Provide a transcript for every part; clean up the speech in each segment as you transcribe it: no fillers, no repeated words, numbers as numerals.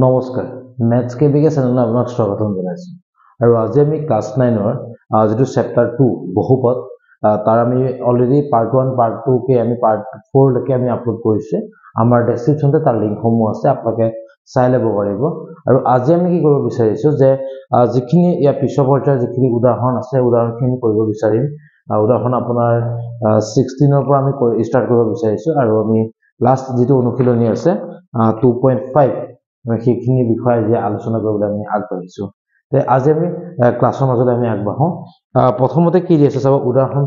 নমস্কাৰ মেথছ কেবিকে চেনেললৈ আপোনাক স্বাগতম জনাইছোঁ আৰু আজি আমি ক্লাছ 9ৰ যেটো চেপ্টাৰ 2 বহুপদ তাৰ আমি অলৰেডি পাৰ্ট 1 পাৰ্ট 2 কে আমি পাৰ্ট 4 লৈকে আমি আপলোড কৰিছে আমাৰ ডেসক্ৰিপচনতে তাৰ লিংকসমূহ আছে আপোনালোকে চাই ল'ব পাৰিব আৰু আজি আমি কি কৰিব বিচাৰিছো যে যিখিনি ইয়াৰ পিছৰ পৰ্যায়ৰ যিখিনি উদাহৰণ আছে উদাহৰণখিনি কৰিব বিচাৰিম উদাহৰণ আপোনাৰ 16 ৰ পৰা আমি ষ্টাৰ্ট কৰিব বিচাৰিছো আৰু আমি লাষ্ট যেটো অনুশীলনী আছে 2.5 সেইখিনি বিষয়ে যে আলোচনা কৰিবলৈ আমি আগবাঢ়িছো তে আজি আমি ক্লাছৰ মাজত আমি আগবাঢ়ো প্ৰথমতে কি দি আছে চাব উদাহৰণ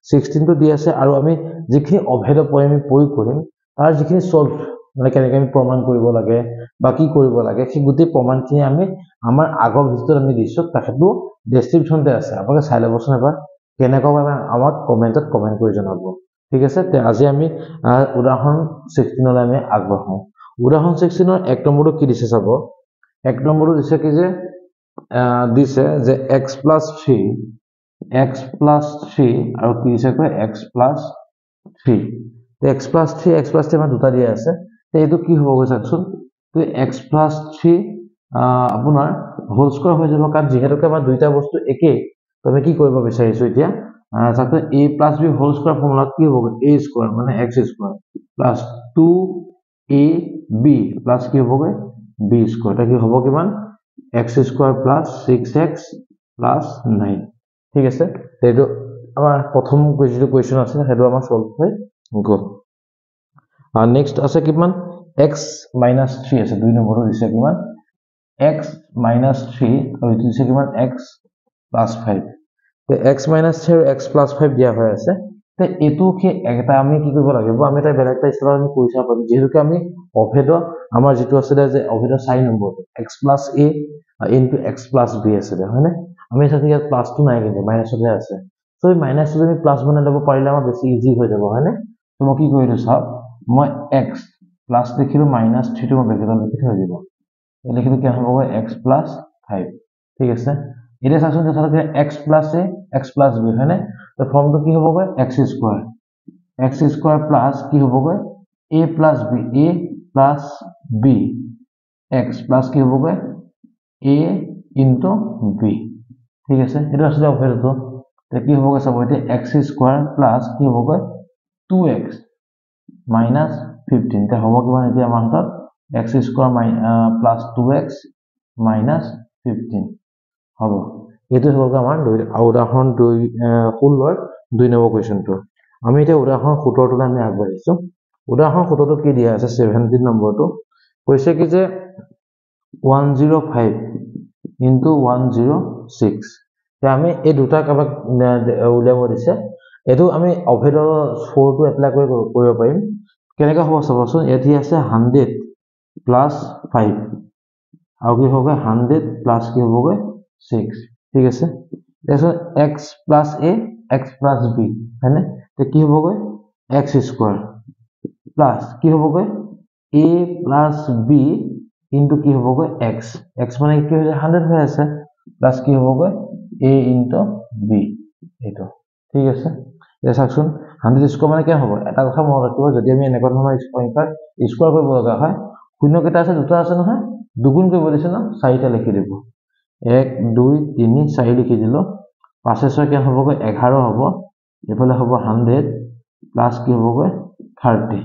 16 টো দি আছে আৰু আমি যিখিনি অভেদ আমি প্ৰয়োগ কৰিম তাৰ যিখিনি সলভ মানে কেনেকৈ আমি প্ৰমাণ কৰিব লাগে বা কি কৰিব লাগে সেই গোটেই প্ৰমাণখিনি আমি আমাৰ আগৰ ভিডিঅ'ত আমি দিছো তাকটো ডেসক্ৰিপচনতে আছে আপোনালোকে চাই ল'বচোন এবাৰ কেনেকৈ আমাক কমেন্টত কমেন্ট কৰি জনাব ঠিক আছে তে আজি আমি উদাহৰণ 16 লৈ আমি আগবাঢ়ো উদাহৰণ 16 ৰ 1 নম্বৰটো কি দিছে চাব 1 নম্বৰটো দিছে কি যে দিছে যে x + 3 আৰু কি দিছে কয় x + 3 তে x + 3 আমাৰ দুটা দিয়া আছে তে এইটো কি হ'ব গৈ চাওকচোন তে x + 3 আপোনাৰ হোল স্কয়াৰ হৈ যাব কাৰণ যেহেতুকে আমাৰ দুইটা বস্তু একেই তবে কি কৰিব বিচাৰিছো এতিয়া চাওক a + b হোল স্কয়াৰ ফৰ্মুলাত কি হ'ব a স্কয়াৰ মানে x স্কয়াৰ + 2ab প্লাস কি হবে b স্কয়ার এটা কি হবে কিমান x square plus 6x plus 9 ঠিক আছে এইটো আমাৰ প্ৰথম যেটো কোৱেশ্চন আছে হেটো আমাৰ সলভ হৈ গল আৰু নেক্সট আছে কিমান x - 3 আছে দুই নম্বৰটো দিছে কিমান x - 3 আৰু ইটো দিছে কিমান x + 5 তে x - 3 আৰু x + 5 দিয়া হৈ আছে তে এটো কি এটা আমি কি কৰিব লাগিব আমি এটা বেলেগটা ষ্টাইলত আমি কৰি চাব পাৰিম যেহেতু আমি অভেদ আমাৰ যেটো আছে যে অভেদ 4 number x + a * x + b আছে হয়নে আমি সাথে ইয়াত প্লাসটো নাই কিন্তু মাইনাসতে আছে সো এই মাইনাসটো যদি প্লাস বনাই ল'ব পাৰিলে আমাৰ বেছি ইজি হৈ যাব হয়নে তো মই কি কৰিলো চাওক মই x প্লাস লিখিলো -3 টো মই ব্ৰেকেটত লিখি থৈ দিব লিখিলো কি হ'ব x + 5 ঠিক আছে এটা চাচোন যে x + a x + b হয়নে তো ফর্মটো কি হ'ব x স্কয়ার প্লাস কি হ'ব a + b a plus b x plus কি হ'ব a into b ঠিক আছে এটা আসলে অভেদটো তে কি হ'ব চাব এটা x স্কয়ার প্লাস কি হ'ব 2x minus 15 তে হ'ব কিমান এতিয়া আমাৰ হাতত x square plus 2x minus 15 হ'ব এটো হ'ব আমাৰ উদাহৰণ 16 2 নম্বৰ কোৱেশ্চনটো আমি এতিয়া উদাহৰণ 17 টো আমি আগবাঢ়িছো উদাহৰণ 17 টো কি দিয়া আছে 17 নম্বৰটো কৈছে কি যে 105 into 106 তে আমি এই দুটা কাবাক উলিয়াব দিছে এটো আমি অভেদ 4 টো এপ্লাই কৰিব পাৰিম কেনেকৈ হ'ব চাবচোন এটি আছে 100 plus 5 আৰু কি হ'ব 100 plus কি হ'ব 6 ঠিক আছে তাৰপিছত x plus a x plus b হয়নে তে কি হ'ব x স্কয়াৰ প্লাস কি হ'ব a plus b into কি হ'ব x x মানে কি হৈ 100 হৈ আছে প্লাস কি হ'ব a into b এটো ঠিক আছে এটা চাওকচোন 100 স্কয়াৰ মানে কি হ'ব এটা কথা মনত ৰাখিব যদি আমি এনেকুৱা ধৰণৰ সংখ্যা স্কয়াৰ কৰিব লগা হয় শূন্য কেইটা আছে দুটা আছে নহয় দুগুণ কৰিব দিছে না 4টা লিখি দিব 1 2 3 4 লিখি দিলো 5 6 কি হ'ব 11 হ'ব এফালে হ'ব 100 প্লাস কি হ'ব 30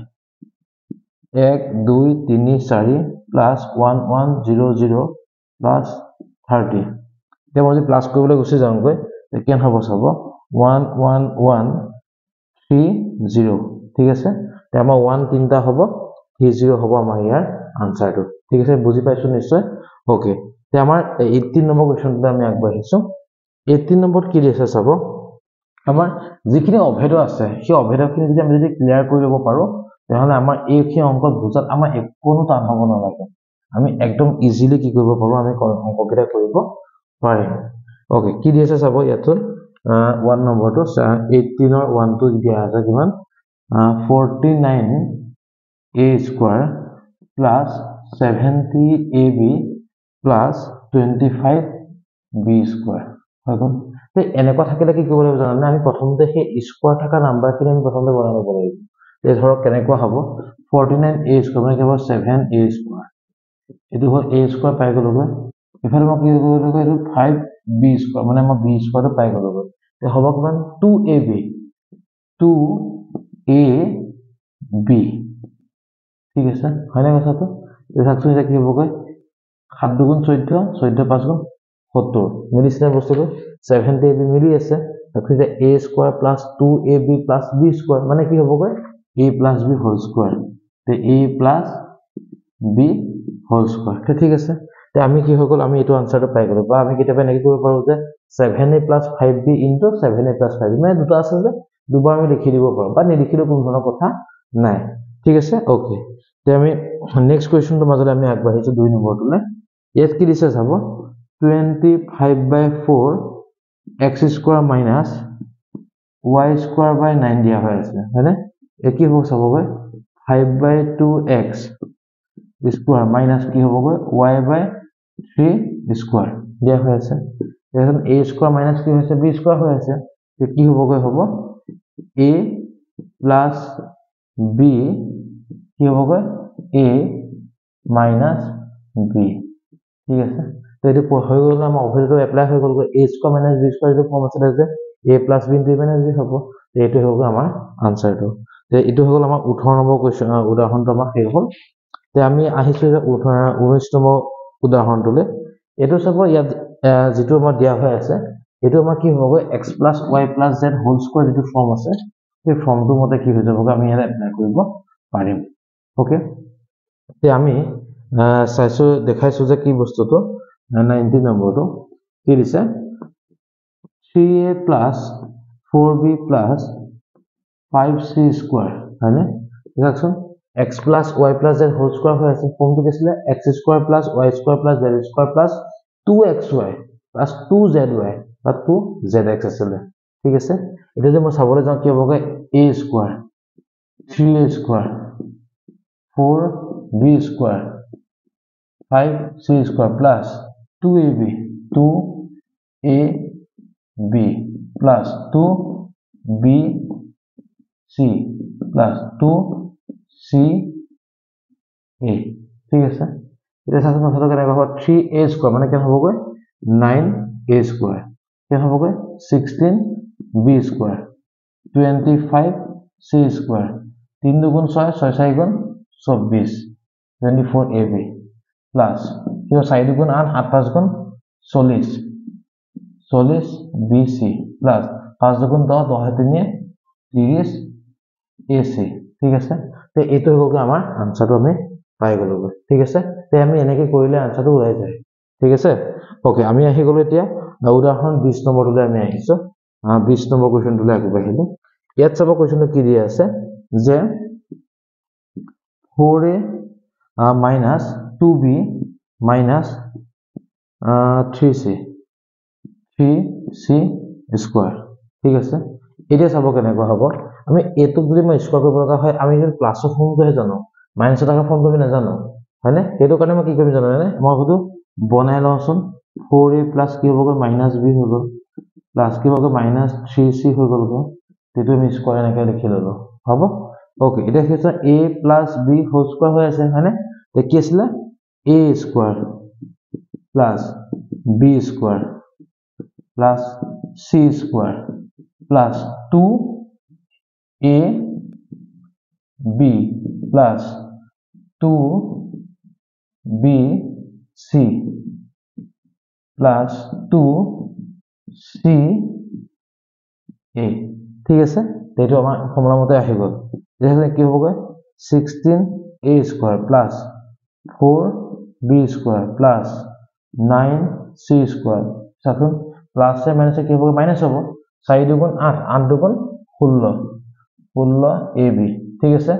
1 2 3 4 plus 1 1 0 0 plus 30 তে মই প্লাস কৰিবলৈ গুছি যাওঁগৈ কেন হ'ব চাব 1 1 1 3 0 ঠিক আছে তে আমাৰ 1 তিনটা হ'ব 30 হ'ব আমাৰ ইয়াৰ আনসাৰটো ঠিক আছে বুজি পাইছো নিশ্চয় ওকে তে আমাৰ 18 নম্বৰ কোৱেশ্চনটো আমি আগবাঢ়িছো 18 নম্বৰত কি দিছে চাব আমাৰ যিখিনি অভেদ আছে সেই অভেদখিনি যদি আমি ক্লিয়াৰ কৰি ল'ব পাৰো তেহলে আমাৰ এইখিনি অংক বুজাত আমাৰ একোনো টান হ'ব নালাগে আমি একদম ইজিলি কি কৰিব পাৰো আমি অংককেইটা কৰিব পাৰিম ওকে কি দিছে চাব ইয়াত 1 নম্বৰটো 18 ৰ 1 টো দিয়া আছে কিমান 49a square plus 70ab plus 25b square হয় কোন তে এনেকুৱা থাকিলে কি কৰিব লাগিব জানেনে আমি প্ৰথমতে সেই স্কয়াৰ থকা নাম্বাৰখিনি আমি প্ৰথমতে বনাই ল'ব লাগিব তে ধৰক কেনেকুৱা হ'ব 49a স্কয়াৰ মানে কি হ'ব 7a স্কয়াৰ এইটো হ'ল a স্কয়াৰ পাই গ'লোগৈ এফালে মই কি কৰিলোগৈ এইটো 5b স্কয়াৰ মানে মই b স্কয়াৰটো পাই গ'লোগৈ তে হ'ব কিমান 2ab 2ab ঠিক আছে হয়নে কথাটো এই চাকচোন এটা কি হ'বগৈ 7 দুগুণ 14 14 5 গুণ 70 মিলিছে বস্তুটো 70ab মিলি আছে তাকো যে a square plus 2ab plus b square মানে কি হ'বগৈ a plus b whole square তে a plus b whole square ঠিক আছে তে আমি কি হৈ গ'ল আমি এটো আনসাৰটো পাই গ'লো বা আমি কিতাবে নেকি কৰিব পাৰো যে 7a + 5b * 7a + 5b মানে দুটো আছে যে দুবাৰ আমি লিখি দিব পাৰো বা নিলিখিলেও কোনো ধৰণৰ কথা নাই ঠিক আছে ওকে তে আমি নেক্সট কোৱেশ্চনটো মাজলে আমি আগবাঢ়িছো 2 নম্বৰটোলে ইয়াত কি দিছে চাব 25/4 x² - y² / 9 দিয়া হৈ আছে হয়নে এ কি হ'ব চাবগৈ 5/2x স্কয়াৰ মাইনাস কি হ'বগৈ y/3 স্কয়াৰ দিয়া হৈ আছে এখন a স্কয়াৰ মাইনাস কি হৈছে b স্কয়াৰ হৈ আছে তে কি হ'বগৈ হ'ব a প্লাস b কি হ'বগৈ a মাইনাস b ঠিক আছে তো এটো হৈ গ'ল আমাৰ অভিটো এপ্লাই হৈ গ'ল a square minus b square এটো ফৰ্ম আছে যে a plus b * a minus b হ'ব তে এটো হ'ব আমাৰ আনসাৰটো তে এটো হৈ গ'ল আমাৰ 18 নম্বৰ কোৱেশ্চন উদাহৰণটো আমাৰ শেষ হ'ল তে আমি আহিছো 19 নম্বৰ উদাহৰণটোলে এটো চাব ইয়াত যেটো আমাৰ দিয়া হৈ আছে এটো আমাৰ কি হ'বগৈ x + y + z whole square যেটো ফৰ্ম আছে সেই ফৰ্মটো মতে কি হৈ যাবগৈ আমি ইয়াত এপ্লাই কৰিব পাৰিম ওকে তে আমি চাইছো দেখাইছো যে কি বস্তুটো 19 নম্বৰটো কি দিছে 3a + 4b + 5c স্কয়াৰ হয়নে দেখকচোন x + y + z whole square হৈ আছে ফৰ্মটো কি আছিল x² + y² + z² + 2xy + 2zy বা 2zx আছিল ঠিক আছে এটা যে মই চাবলৈ যাওঁ কি হ'বগৈ a square 3a² 4b square 5c square plus 2ab 2ab plus 2bc plus 2ca ঠিক আছে এটা সাথে কথাটো কেনেকৈ হ'ব 3a স্কয়াৰ মানে কি হ'বগৈ 9a স্কয়াৰ কি হ'বগৈ 16b স্কয়াৰ 25c স্কয়াৰ 3 দুগুণ 6 6 4 গুণ 24 24ab প্লাস কি 4 দুগুণ 8 8 5 গুণ 40 40bc প্লাস 5 দুগুণ 10 10 3 30ac ঠিক আছে তে এটো হ'ব আমাৰ আনসাৰটো আমি পাই গ'লো ঠিক আছে তে আমি এনেকৈ কৰিলে আনসাৰটো ওলাই যায় ঠিক আছে ওকে আমি আহি গ'লো এতিয়া উদাহৰণ 20 নম্বৰটোলৈ আমি আহিছো 20 নম্বৰ কোৱেশ্চনটোলৈ আগবাঢ়িলো ইয়াত চাব কোৱেশ্চনটো কি দিয়া আছে যে 4a minus 2b minus 3c square ঠিক আছে এতিয়া চাব কেনেকুৱা হ'ব আমি এটো যদি মই স্কয়াৰ কৰিব লগা হয় আমি যদি প্লাসৰ ফৰ্মটোহে জানো মাইনাসৰ থকা ফৰ্মটো আমি নাজানো হয়নে সেইটো কাৰণে মই কি কৰিম জানো মানে মই হয়তো বনাই লওঁচোন 4a প্লাস কি হ'বগৈ মাইনাস b হৈ গ'ল প্লাস কি হ'বগৈ মাইনাস 3c হৈ গ'লগৈ সেইটো আমি স্কয়াৰ এনেকৈ লিখি ললো হ'ব ওকে এটা কি আছে a plus b whole square হৈ আছে হয়নে তে কি আছিল a square plus b square plus c square plus 2a b plus 2b c plus 2c a ঠিক আছে এইটো আমাৰ ফৰ্মুলা মতে আহি গ'ল যেনে কি হ'বগৈ 16a square plus 4b square plus 9c square সাথে প্লাস এ মাইনাস কি হ'ব মাইনাস হ'ব 4 দুগুণ 8 8 দুগুণ 16 16ab ঠিক আছে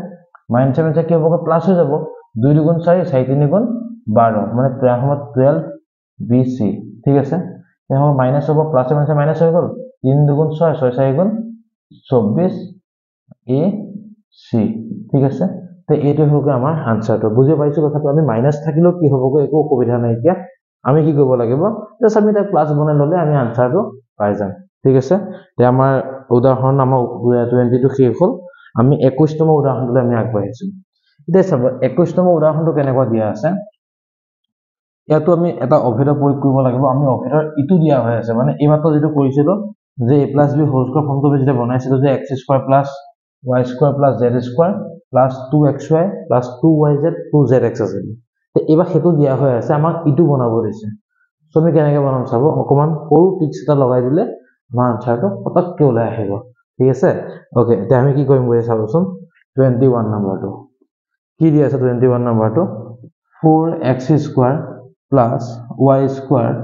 মাইনাস মাইনাস কি হ'ব প্লাস হৈ যাব 2 দুগুণ 4 4 3 গুণ 12 মানে প্রায় সময় 12bc ঠিক আছে এখন মাইনাস হ'ব প্লাস এ মাইনাস হৈ গ'ল 3 দুগুণ 6 6 4 গুণ 24ac ঠিক আছে তে এইটো হ'ব আমাৰ আনসাৰটো বুজি পাইছো কথাটো আমি মাইনাস থাকিলেও কি হ'বগৈ একো অসুবিধা নাই এতিয়া আমি কি কৰিব লাগিব জাস্ট আমি এটা প্লাস বনাই ললে আমি আনসাৰটো পাই যাম ঠিক আছে তে আমাৰ উদাহৰণ আমাৰ 22 শেষ হ'ল আমি 21 নম্বৰ উদাহৰণলৈ আমি আগবাঢ়িছো এতিয়া চাব 21 নম্বৰ উদাহৰণটো কেনেকুৱা দিয়া আছে ইয়াতো আমি এটা অভেদৰ প্ৰয়োগ কৰিব লাগিব আমি অভেদৰ ইটো দিয়া হৈ আছে মানে এই মাত্ৰ যেটো কৰিছিলো যে a + b হোল স্কয়াৰ ফৰ্মটো যেটা বনাইছিলো যে x² + y² + z² + 2xy + 2yz 2zx আছে তে এবাৰ হেতু দিয়া হৈ আছে আমাক ইটো বনাব দিছে সো আমি কেনেকৈ বনাম চাব অকমান সৰু টিক্স এটা লগাই দিলে আমাৰ আনসাৰটো পটককৈ ওলাই আহিব ঠিক আছে ওকে এতিয়া আমি কি কৰিম বুলি চাবচোন 21 নম্বৰটো কি দিয়া আছে 21 নম্বৰটো 4x² plus y square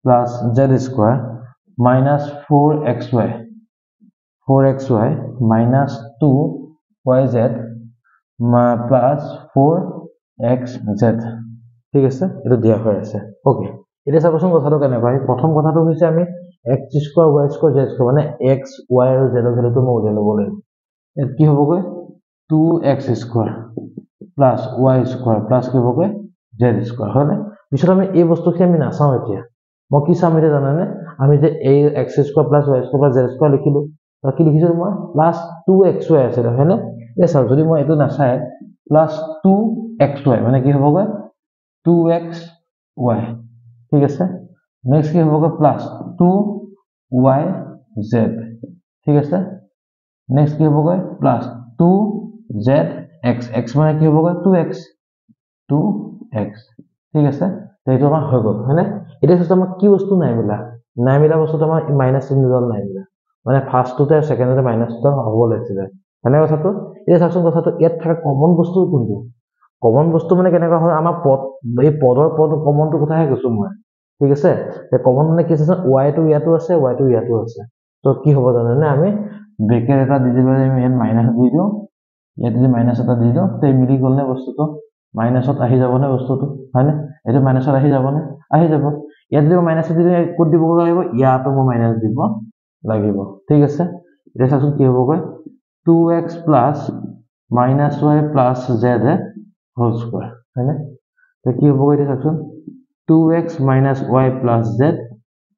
plus z square minus 4xy minus 2yz plus 4xz ঠিক আছে এটা দিয়া হৈ আছে ওকে এটা চাবচোন কথাটো কেনেকৈ আমি প্ৰথম কথাটো হৈছে আমি x square y square z square মানে x y আৰু z ৰ ভ্যালুটো মই উলিয়াই ল'ব লাগিব এত কি হ'বগৈ 2x square plus y square plus কি হ'বগৈ z square হয় না পিছত আমি এই বস্তুখিনি আমি নাচাও এতিয়া মই কি চাম এতিয়া জানানে আমি যে a x square plus y square plus z square লিখিলো আৰু কি লিখিছো মই plus 2xy আছে হয় না এই চাও যদি মই এটো নাচাই plus 2xy মানে কি হ'বগৈ 2xy ঠিক আছে নেক্সট কি হ'বগৈ plus 2yz ঠিক আছে নেক্সট কি হ'বগৈ plus 2zx x মানে কি হ'বগৈ 2x ঠিক আছে এইটো আমাৰ হৈ গ'ল হয়নে এটা হচ্ছে আমাৰ কি বস্তু নাই মিলা বস্তুটো আমাৰ মাইনাস চিহ্নডাল নাই মিলা মানে ফাৰ্ষ্টটোতে আৰু সেকেন্ডতে মাইনাসটো হ'ব লাগিছিল হয়নে কথাটো এটা চাওকচোন কথাটো ইয়াত থকা কমন বস্তু কোনটো কমন বস্তু মানে কেনেকুৱা হয় আমাৰ পদ এই পদৰ কমনটো কথাহে কৈছো মই ঠিক আছে তে কমন মানে কি আছে y টো ইয়াতো আছে y টো ইয়াতো আছে তো কি হ'ব জানেনে আমি ব্ৰেকেট এটা দি দিলে আমি ইয়াত মাইনাস দি দিও ইয়াত যদি মাইনাস এটা দি দিও তে মিলি গ'লনে বস্তুটো মাইনাসত আহি যাবনে বস্তুটো হয়নে এটো মাইনাসত আহি যাবনে আহি যাব ইয়াত যদি মাইনাস দি দিও কোড দিব লাগিব ইয়াতো মই মাইনাস দিব লাগিব ঠিক আছে এটা চাচোন কি হ'বগৈ 2x plus minus y plus z whole square হয়নে তে কি হ'বগৈ এটা চাচোন 2x minus y plus z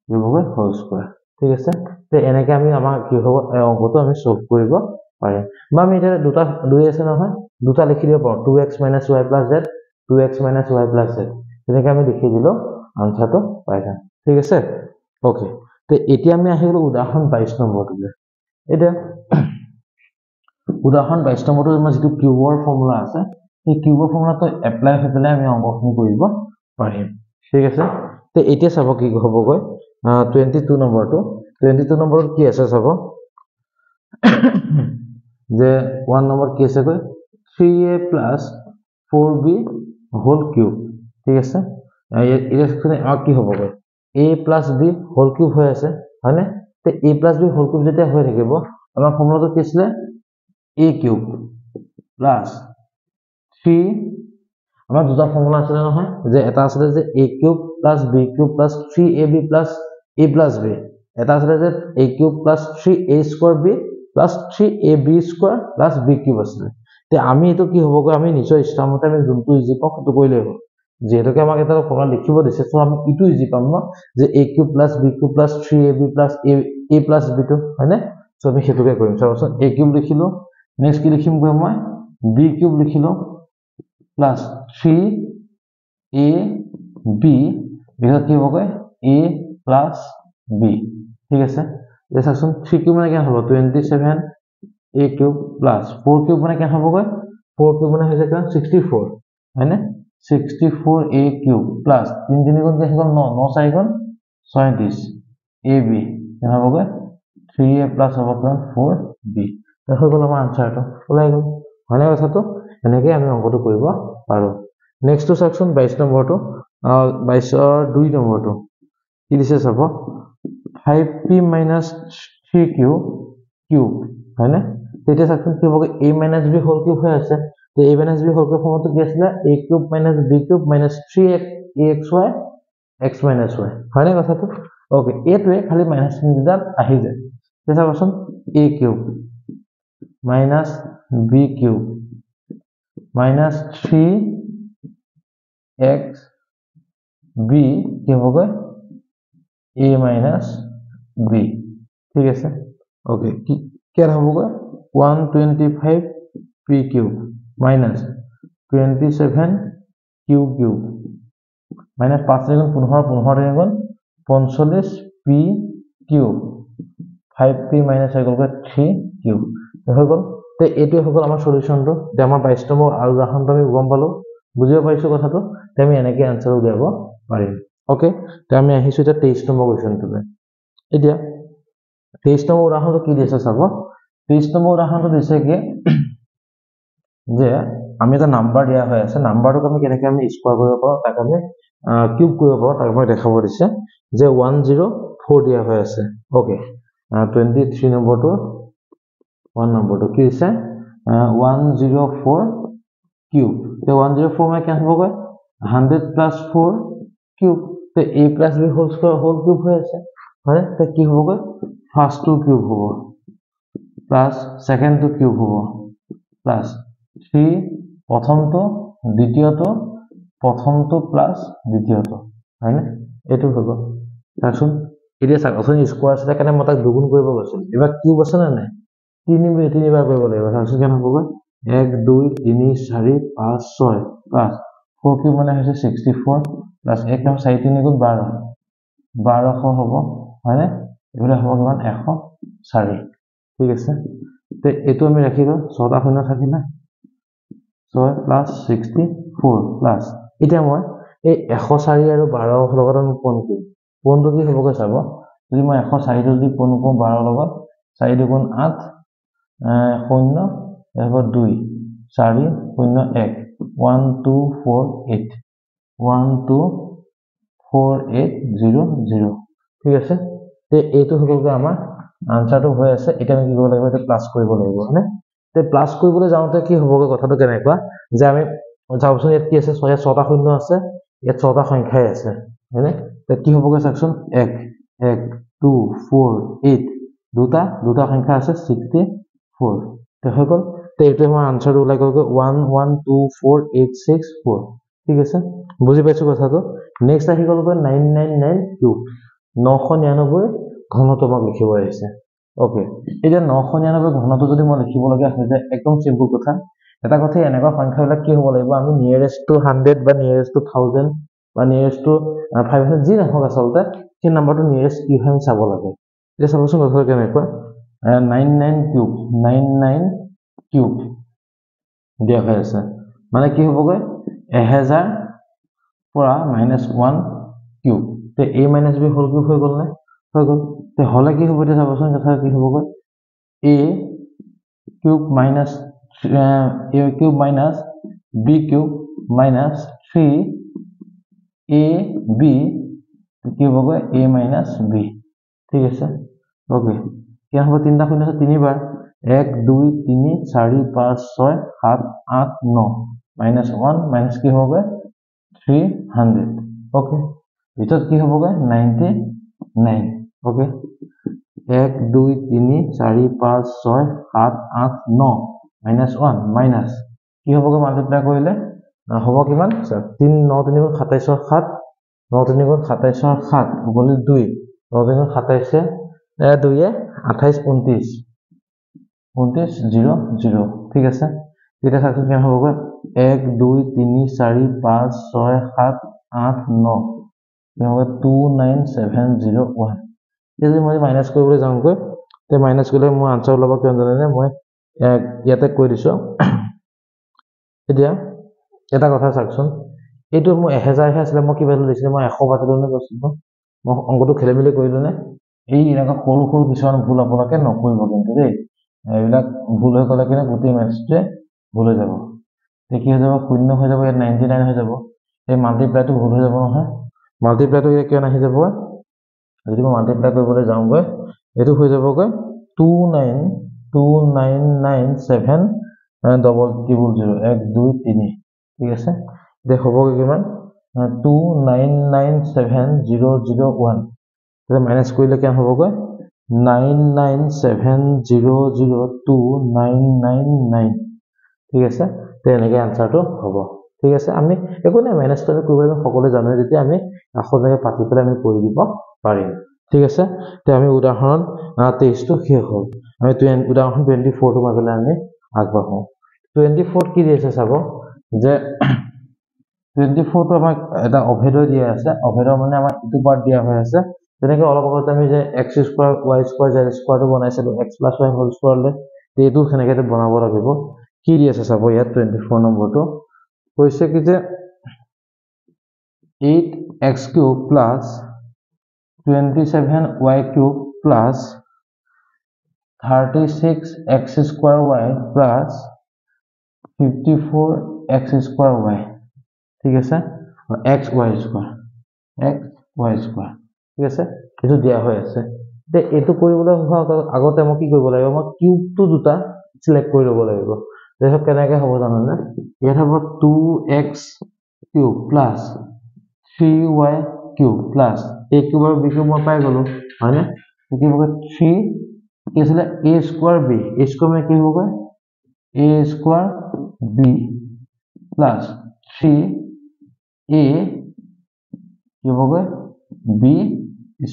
হ'বগৈ whole square ঠিক আছে তে এনেকৈ আমি আমাৰ কি হ'ব অংকটো আমি সলভ কৰিব পাৰিম বা আমি এটা দুটা দুই আছে নহয় দুটা লিখি দিব পাৰো 2x minus y plus z 2x minus y plus z তেনেকৈ আমি লিখি দিলো আনসাৰটো পাই যাম ঠিক আছে ওকে তে এতিয়া আমি আহিলো উদাহৰণ 22 নম্বৰটোলৈ এটা উদাহৰণ 22 নম্বৰটো আমাৰ যেটো কিউবৰ ফৰ্মুলা আছে এই কিউবৰ ফৰ্মুলাটো এপ্লাই হৈ পেলাই আমি অংকখিনি কৰিব পাৰিম ঠিক আছে তে এতিয়া চাব কি হ'বগৈ 22 নম্বৰটো 22 নম্বৰত কি আছে চাব যে 1 নম্বৰ কি আছে গৈ 3a plus 4b whole cube ঠিক আছে এটা সেকশনে কি হ'বগৈ a plus b whole cube হৈ আছে হয়নে তে a plus b whole cube যেতিয়া হৈ থাকিব আমাৰ ফৰ্মুলাটো কি আছিল a cube plus 3 আমাৰ দুটা ফৰ্মুলা আছে নহয় যে এটা আছে যে a cube plus b cube plus 3ab plus a plus b এটা আছে যে a cube plus 3a square b plus 3ab square plus b cube আছে তে আমি এটো কি হ'বগৈ আমি নিজৰ ইচ্ছামতে আমি যোনটো ইজি পাওঁ সেইটো কৰিলে হ'ব যেহেতুকে আমাক এটা ফৰ্মুলা লিখিব দিছে সো আমি ইটো ইজি পাম ন যে a cube plus b cube plus 3ab plus a plus b টো হয়নে সো আমি হেতুকে কৰিম চাওচোন a cube লিখিলো নেক্সট কি লিখিম গৈ মই b cube লিখিলো plus 3ab বিহত কি হ'বগৈ a plus b ঠিক আছে এটা চাওচোন 3 cube মানে কি হ'ব 27 a cube plus 4 cube মানে কি হ'বগৈ 4 cube মানে হৈছে কিমান 64 হয়নে 64 a cube plus 3 3 গুণ কি হ'ল 9 9 4 গুণ 36 ab কি হ'বগৈ 3a plus হ'ব কিমান 4b তে হৈ গ'ল আমাৰ আনসাৰটো ওলাই গ'ল হয়নে কথাটো এনেকৈ আমি অংকটো কৰিব পাৰো নেক্সট টু সেকশন 22 নম্বৰটো 22 ৰ 2 নম্বৰটো কি দিছে চাব 5p minus 3q cube হয়নে তেতিয়া সেকশন কি হ'ব a minus b whole cube হৈ আছে তে a minus b whole cube ফৰ্মটো কি আছিল a cube minus b cube minus 3axy x minus y হয়নে কথাটো ওকে এটোৱে খালি মাইনাস চিহ্নডাল আহি যায় তেতিয়া চাবচোন a cube minus b cube minus 3xb কি হ'বগৈ a minus b ঠিক আছে ওকে কি কেন হ'বগৈ 125 p cube minus 27 q cube minus 5 3 15 15 3 45 P cube 5p minus হৈ গ'ল 3 কিউব হৈ গ'ল তে এইটো হৈ গ'ল আমাৰ সলিউশনটো তে আমাৰ 22 নম্বৰ আৰু উদাহৰণটো আমি গম পালো বুজিব পাৰিছো কথাটো তে আমি এনেকৈ আনসাৰ উলিয়াব পাৰিম ওকে তে আমি আহিছো এটা 23 নম্বৰ কোৱেশ্চনটোলৈ এতিয়া 23 নম্বৰ উদাহৰণটো কি দিছে চাব 23 নম্বৰ উদাহৰণটো দিছে কি যে আমি এটা নাম্বাৰ দিয়া হৈ আছে নাম্বাৰটোক আমি কেনেকৈ আমি স্কয়াৰ কৰিব পাৰো তাক আমি কিউব কৰিব পাৰো তাক মই দেখাব দিছে যে 104 দিয়া হৈ আছে ওকে 23 নম্বৰটো 1 নম্বৰটো কি দিছে 104 কিউব তে 104 মানে কি হ'বগৈ 100 প্লাস 4 কিউব তে a plus b whole square whole cube হৈ আছে হয় তে কি হ'বগৈ ফার্স্ট টু কিউব হ'ব প্লাস সেকেন্ড টু কিউব হ'ব প্লাস 3 প্ৰথমটো দ্বিতীয়টো প্ৰথমটো প্লাস দ্বিতীয়টো হয় না এটো হ'ব তাৰছোন এতিয়া চাওক অথনি স্কয়াৰ আছে কাৰণে মই তাক দুগুণ কৰিব গৈছিল এবাৰ কিউব আছে না নাই তিনিবাৰ কৰিব লাগিব তাৰছোন কেনে হ'বগৈ 1 2 3 4 5 6 প্লাস 4 কিউব মানে হৈছে 64 প্লাস 1 নাম 4 3 গুণ 12 1200 হ'ব হয় না এবাৰ হ'ব কিমান 104 ঠিক আছে তে এটো আমি ৰাখি দাও 6টা শূন্য থাকিলে 6 প্লাস 64 প্লাস এতিয়া মই এই 104 আৰু 12 লগত আমি পূৰণ কৰিম পূৰণটো কি হ'বগৈ চাব যদি মই 104 টো যদি পূৰণ কৰোঁ 12 লগত 4 দুগুণ 8 শূন্য এবাৰ 2 4 0 1 1248 124800 ঠিক আছে তে এইটো হ'বগৈ আমাৰ আনসাৰটো হৈ আছে এটা আমি কি কৰিব লাগিব এটা প্লাস কৰিব লাগিব হয়নে তে প্লাস কৰিবলৈ যাওঁতে কি হ'বগৈ কথাটো কেনেকুৱা যে আমি চাওকচোন ইয়াত কি আছে 6টা শূন্য আছে ইয়াত 6টা সংখ্যাই আছে হয়নে তে কি হ'বগৈ চাওকচোন 1 1 2 4 8 দুটা সংখ্যা আছে 64 তে হৈ গ'ল তে এইটো আমাৰ আনসাৰটো ওলাই গ'ল 1124864 ঠিক আছে বুজি পাইছো কথাটো নেক্সট আহি গ'ল 999 কিউব 999 ঘনটো আমাক লিখিব আহিছে ওকে এতিয়া 999 ঘনটো যদি মই লিখিব লগা হয় যে একদম সিম্পল কথা এটা কথা এনেকুৱা সংখ্যাবিলাক কি হ'ব লাগিব আমি নিয়াৰেষ্ট টু 100 বা নিয়াৰেষ্ট টু 1000 বা নিয়াৰেষ্ট টু 500 যি নহওক আচলতে সেই নাম্বাৰটো নিয়াৰেষ্ট কি হয় আমি চাব লাগে এতিয়া চাবচোন কথাটো কেনেকুৱা 99 কিউব 99 কিউব দিয়া হৈ আছে মানে কি হ'বগৈ 1000 পৰা -1 কিউব তে a - b হোল কিউব হৈ গ'ল নে হৈ গ'ল তে হলে কি হ'ব এতিয়া চাবচোন কথা কি হ'বগৈ a cube minus a cube minus b cube minus 3ab কি হ'বগৈ a মাইনাস b ঠিক আছে ওকে কি হ'ব তিনটা শূন্য আছে তিনিবাৰ 1 2 3 4 5 6 7 8 9 -1 মাইনাস কি হ'বগৈ 300 ওকে ভিতৰত কি হ'বগৈ 99 ওকে 1 2 3 4 5 6 7 8 9 -1 মাইনাস কি হ'বগৈ মাল্টিপ্লাই কৰিলে হ'ব কিমান 3 9 3 গুণ 27 7 9 3 গুণ 27 7 গুণিত 2 9 3 গুণ 27 2 28 29 0 0 ঠিক আছে এটা সাকসেস কেন হ'বগৈ 1 2 3 4 5 6 7 8 9 কিমান 29701 যদি মই মাইনাস কৰিবলৈ যাওঁগৈ তে মাইনাস কৰিলে মোৰ আনসাৰ ওলাব কিমান জানেনে মই ইয়াতে কৈ দিছো এতিয়া এটা কথা চাওকচোন এইটো মই 1000 হে আছিল মই কি ভ্যালু দিছিল মই 100 পাতিলো নে কৈছিলো মই অংকটো খেলিমেলি কৰিলো নে এই এনেকা সৰু সৰু কিছুমান ভুল আপোনালোকে নকৰিব কিন্তু দেই এইবিলাক ভুল হৈ গ'লে কিনে গোটেই ম্যাথছটোৱে ভুল হৈ যাব তে কি হৈ যাব শূন্য হৈ যাব ইয়াত 99 হৈ যাব এই মাল্টিপ্লাইটো ভুল হৈ যাব নহয় মাল্টিপ্লাইটো কিমান আহি যাব যদি মই মাল্টিপ্লাই কৰিবলৈ যাওঁগৈ এটো হৈ যাবগৈ 2929997 ডবল ত্ৰিবল 0 1 2 3 ঠিক আছে দে হ'বগৈ কিমান 2997001 তে মাইনাস কৰিলে কিমান হ'বগৈ 997002999 ঠিক আছে তে এনেকৈ আনসাৰটো হ'ব ঠিক আছে আমি একো নাই মাইনাসটো আমি কৰিব পাৰিম সকলোৱে জানে যেতিয়া আমি আখৰলৈকে পাতি পেলাই আমি কৰি দিব পাৰিম ঠিক আছে তে আমি উদাহৰণ 23 টো শেষ হ'ল আমি উদাহৰণ 24 টো মাজলৈ আমি আগবাঢ়ো 24 কি দিছে চাব যে 24 টো আমাক এটা অভেদৰ দিয়া আছে অভেদৰ মানে আমাক ইটো পাৰ্ট দিয়া হৈ আছে তেনেকৈ অলপ আগতে আমি যে x square y square z square টো বনাইছিলো x + y হোল স্কয়াৰ লৈ এইটো সেনেকৈ বনাব লাগিব কি দি আছে চাব ইয়াত 24 নম্বৰটো কৈছে কি যে 8x³ plus 27y³ plus 36x² y plus 54x² y ঠিক আছে xy স্কয়াৰ ঠিক আছে এটো দিয়া হৈ আছে তে এটো কৰিবলৈ আগতে মই কি কৰিব লাগিব মই কিউবটো দুটা সিলেক্ট কৰি ল'ব লাগিব দেখক কেনেকৈ হ'ব জানেনে ইয়াত হ'ব 2x³ plus 3y³ plus a cube আৰু b কিউব মই পাই গলো হয়নে কি হ'ব 3 কি আছিল a square b a square মানে কি হ'ব a square b plus 3a কি হ'ব b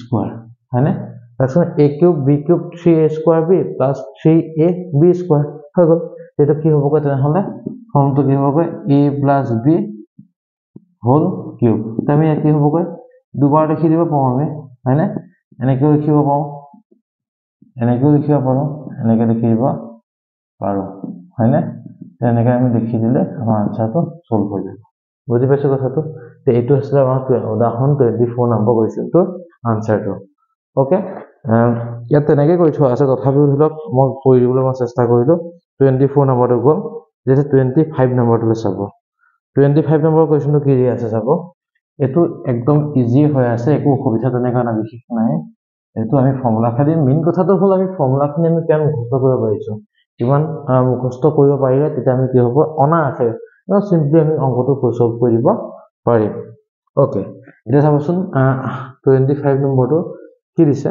স্কয়াৰ হয়নে তাৰপিছত a cube b cube 3a square b plus 3a b square হৈ গল এটা কি হ'ব তেনেহলে ফৰ্মটো কি হ'ব a plus b whole cube আমি কি হ'ব দুবাৰ লিখি দিব পাওঁ আমি হয়নে এনেকৈ লিখিব পাওঁ এনেকৈ লিখিব পাৰো এনেকৈ লিখিব পাৰো হয়নে এনেকৈ আমি লিখি দিলে আমাৰ আনসাৰটো সলভ হৈ যাব বুজি পাইছো কথাটো তে এইটো আছিল আমাৰ উদাহৰণ 24 নম্বৰ কোৱেশ্চনটোৰ আনসাৰটো ওকে ইয়াত তেনেকৈ কৈ থোৱা আছে তথাপিও ধৰক মই কৈ দিবলৈ মই চেষ্টা কৰিলো 24 নম্বৰটো গ'ল যেনে 25 নম্বৰটো চাব 25 নম্বৰ কোৱেশ্চনটো কি আছে চাব এটো একদম ইজি হৈ আছে একো অসুবিধা তেনেকা না বিশেষ নাই এটো আমি ফৰ্মুলা খালি মেইন কথাটো হল আমি ফৰ্মুলাখিনি আমি কেন মুখস্থ কৰিব পাৰিছো কিমান মুখস্থ কৰিব পাৰিলে তেতিয়া আমি কি হ'ব অনাআসে সিম্পলি আমি অংকটো সলভ কৰিব পাৰিম ওকে এটা চাবচোন 25 নম্বৰটো কি দিছে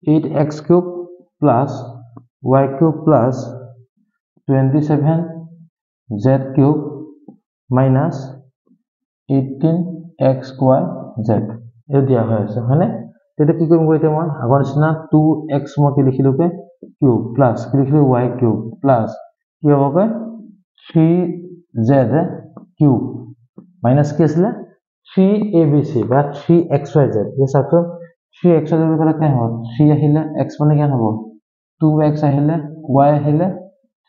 8x³ plus y³ plus 27z³ minus 18xyz এই দিয়া হৈ আছে হয়নে তেতে কি কৰিম এতিয়া মই আগৰ নিচিনা 2x মই কি লিখিলোকে কিউব প্লাস কি লিখিলো y³ প্লাস কি হ'বগে 3z³ মাইনাস কি আছিল 3abc বা 3xyz এই সাকচোন 3xyz বলে কেন হ'ব 3 আহিলে x মানে কেন হ'ব 2x আহিলে y আহিলে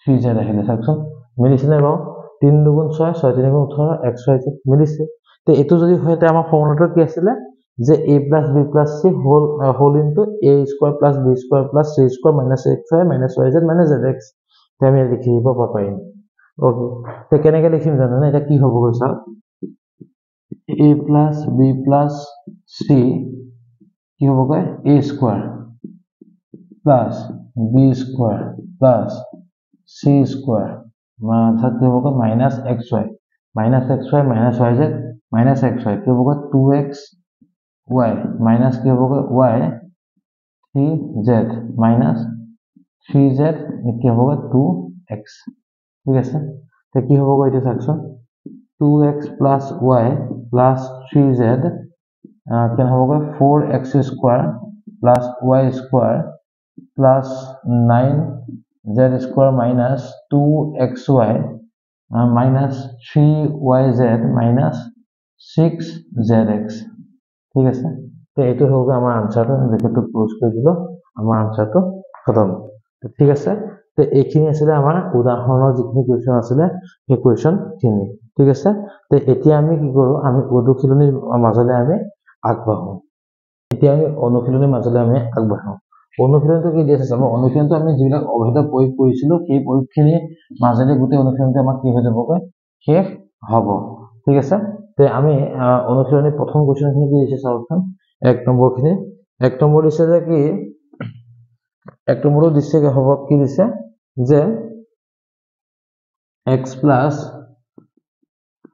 3z আহিলে সাকচোন মিলিছিলে বাও 3 2 6 6 3 18 xyz মিলিছে তে এটো যদি হয় তে আমাৰ ফৰ্মুলাটো কি আছিল যে a plus b plus c whole into a square plus b square plus c square minus xy minus yz minus zx তে আমি লিখিব পাৰিম ওকে তে কেনেকৈ লিখিম জানেনে এটা কি হ'ব গৈছা a plus b plus c কি হ'ব গৈ a square plus b square plus c square मतलब কি হ'ব minus xy minus yz minus xy কি হ'ব 2x y minus কি হ'ব y 3z minus 3z কি হ'ব 2x ঠিক আছে তে কি হ'ব এটা সাকচোন 2x plus y plus 3z কেন হ'ব 4x square plus y square plus 9z square minus 2xy minus 3yz minus 6zx ঠিক আছে তো এইটো হ'ব আমাৰ আনসাৰটো যেটো ক্লোজ কৰি দিলো আমাৰ আনসাৰটো খতম ঠিক আছে তো এইখিনি আছিল আমাৰ উদাহৰণৰ যিখিনি কোৱেশ্চন আছিল সেই কোৱেশ্চন খিনি ঠিক আছে তো এতিয়া আমি কি কৰো আমি অনুশীলনীৰ মাজলৈ আমি আগবাঢ়ো এতিয়া আমি অনুশীলনীৰ মাজলৈ আমি আগবাঢ়ো অনুশীলনটো কি দিছে চাব অনুশীলনটো আমি যিবিলাক অভেদ প্ৰয়োগ কৰিছিলো সেই প্ৰয়োগখিনি মাজলৈ গোটেই অনুশীলনটো আমাক কি হৈ যাবগৈ শেষ হ'ব ঠিক আছে তে আমি অনুশীলনীৰ প্ৰথম কোৱেশ্চনখিনি কি দিছে চাওকচোন এক নম্বৰখিনি এক নম্বৰ দিছে যে কি এক নম্বৰটো দিছে হ'ব কি দিছে যে x plus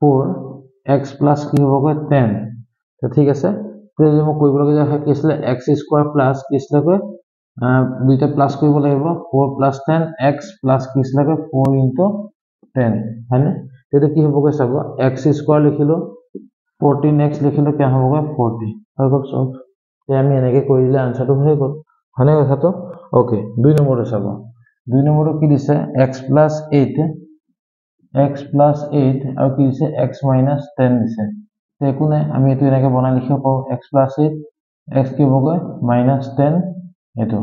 4 x plus কি হ'বগৈ 10 তো ঠিক আছে তো যে মই কৰিব লগা কি আছিল x স্কয়াৰ প্লাস কি আছিল দুইটা প্লাস কৰিব লাগিব 4 plus 10 x plus কি আছিল 4 into 10 হয়নে তেটো কি হ'বগৈ চাব x স্কয়াৰ লিখিলো 14x লিখিলো কি হ'বগৈ 40 হৈ গ'ল সব তে আমি এনেকৈ কৰি দিলে আনসাৰটো হৈ গ'ল হয়নে কথাটো ওকে দুই নম্বৰটো চাব দুই নম্বৰটো কি দিছে x plus 8 x plus 8 আৰু কি দিছে x minus 10 দিছে তো একো নাই আমি এটো এনেকৈ বনাই লিখিব পাৰো x plus 8 x কি হ'বগৈ minus 10 এটো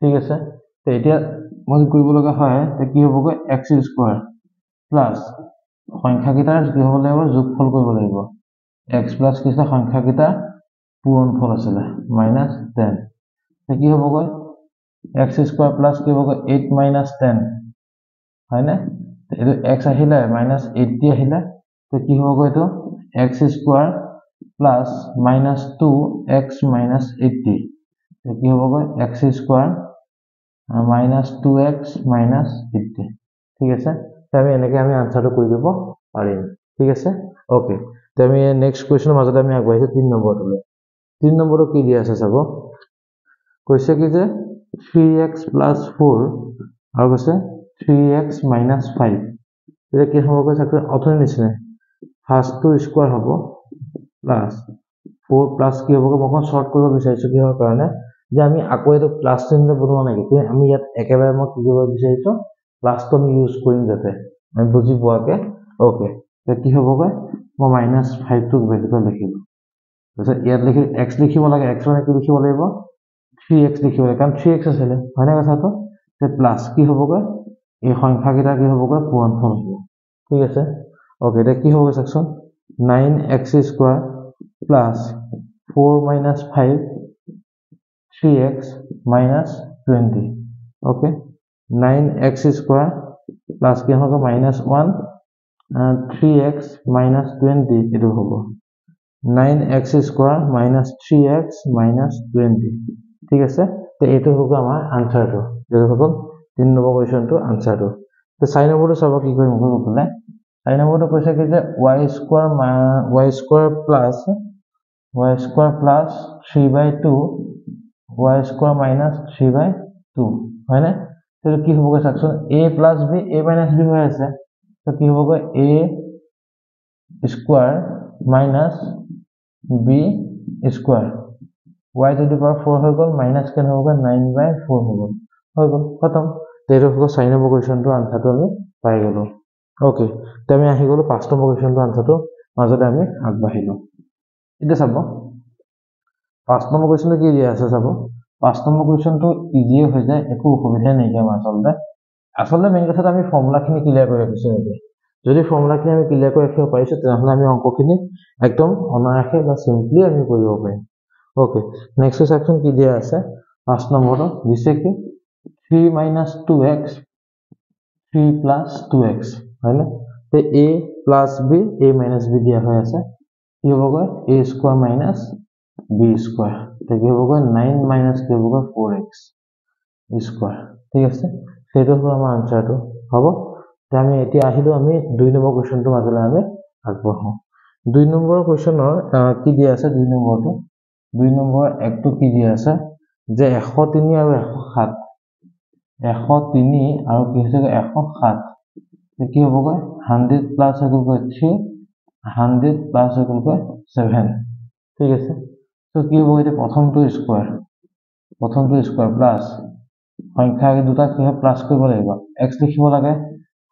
ঠিক আছে তো এতিয়া মই কৰিব লগা হয় তে কি হ'বগৈ x square plus সংখ্যাকেইটাৰ কি হ'ব লাগিব যোগফল কৰিব লাগিব x plus কিছে সংখ্যাকেইটা পূৰণফল আছিল minus 10 তো কি হ'বগৈ x square plus কি হ'বগৈ 8 minus 10 হয় না এটো x আহিলে minus 80 আহিলে তো কি হ'বগৈ এটো x square plus minus 2x minus 80 তো কি হ'বগৈ x square minus 2x minus 80 ঠিক আছে তো আমি এনেকৈ আমি আনসাৰটো কৰি দিব পাৰিম ঠিক আছে ওকে তো আমি নেক্সট কোৱেশ্চনৰ মাজতে আমি আগবাঢ়িছো 3 নম্বৰটোলৈ 3 নম্বৰটো কি দিয়া আছে চাব কৈছে কি যে 3x plus 4 আৰু কৈছে 3x minus 5 এটা কি হ'বগৈ চাকৰি অথনি নিচিনা ফাৰ্ষ্টটো স্কয়াৰ হ'ব প্লাস 4 প্লাস কি হ'বগৈ মই শৰ্ট কৰিব বিচাৰিছো কি হোৱাৰ কাৰণে যে আমি আকৌ এটো প্লাস চিহ্ন বনোৱা নাই কিন্তু আমি ইয়াত একেবাৰে মই কি কৰিব বিচাৰিছো প্লাসটো আমি ইউজ কৰিম যাতে আমি বুজি পোৱাকে ওকে তো কি হ'বগৈ মই -5 টো ভেলুটো লিখিলো তাৰপিছত ইয়াত লিখি x লিখিব লাগে x মানে কি লিখিব লাগিব 3x লিখিব লাগে কাৰণ 3x আছে হয় না কথাটো তে প্লাস কি হ'বগৈ এই সংখ্যাকেইটা কি হ'বগৈ পূৰণফল হ'ব ঠিক আছে ওকে এটা কি হ'বগৈ চাকচোন 9x square plus 4 minus 5 3x minus 20 okay 9x square plus কি হ'ব minus 1 3x minus 20 এটো হ'ব 9x square minus 3x minus 20 ঠিক আছে তো এটো হ'ব আমাৰ আনসাৰটো যেটো হ'ব 3 নম্বৰ কোৱেশ্চনটো আনসাৰটো তো 4 নম্বৰটো চাব কি কৰিম মই ক'লে 4 নম্বৰটো কৈছে কি যে y square plus 3/2 y square minus 3/2 হয় না তো কি হ'বগৈ চাকচোন a plus b a minus b হৈ আছে তো কি হ'বগৈ a square minus b square y to the power 4 হৈ গ'ল minus কেন হ'বগৈ 9/4 হৈ গ'ল খতম তেটো হ'ব 4 নম্বৰ কোৱেশ্চনটো আনসাৰটো আমি পাই গলো ওকে তো আমি আহি গলো 5 নম্বৰ কোৱেশ্চনটো আনসাৰটো মাজতে আমি আগবাঢ়িলো এটা চাব 5 নম্বৰ কোৱেশ্চনটো কি দিয়া আছে চাব 5 নম্বৰ কোৱেশ্চনটো ইজি হৈ যায় একো অসুবিধা নাই কি আসলে মেইন কথাটো আমি ফৰ্মুলাখিনি ক্লিয়াৰ কৰি ৰাখিছো নেকি যদি ফৰ্মুলাখিনি আমি ক্লিয়াৰ কৰি ৰাখিব পাৰিছো তেতিয়াহ'লে আমি অংকখিনি একদম অনায়াসে বা সিম্পলি আমি কৰিব পাৰিম ওকে নেক্সট সেকশন কি দিয়া আছে 5 নম্বৰটো দিছে কি 3 minus 2x 3 plus 2x হয় না তে a plus b a minus b দিয়া হৈ আছে কি হ'বগৈ a square minus b square তে কি হ'বগৈ 9 minus কি হ'বগৈ 4x square ঠিক আছে সেইটো হ'ব আমাৰ আনসাৰটো হ'ব তে আমি এতিয়া আহিলো আমি 2 নম্বৰ কোৱেশ্চনটো মাজলৈ আমি আগবঢ়াও 2 নম্বৰ কোৱেশ্চনৰ কি দিয়া আছে 2 নম্বৰটো 2 নম্বৰ একটো কি দিয়া আছে যে 103 আৰু 107 103 আৰু কি হৈছে 107 তে কি হ'বগৈ 100 প্লাস হৈ গ'ল 3 100 প্লাস হৈ গ'ল 7 ঠিক আছে তো কি হ'ব এটা প্ৰথমটো স্কয়াৰ প্লাস সংখ্যা দুটা কি হয় প্লাস কৰিব লাগিব x লিখিব লাগে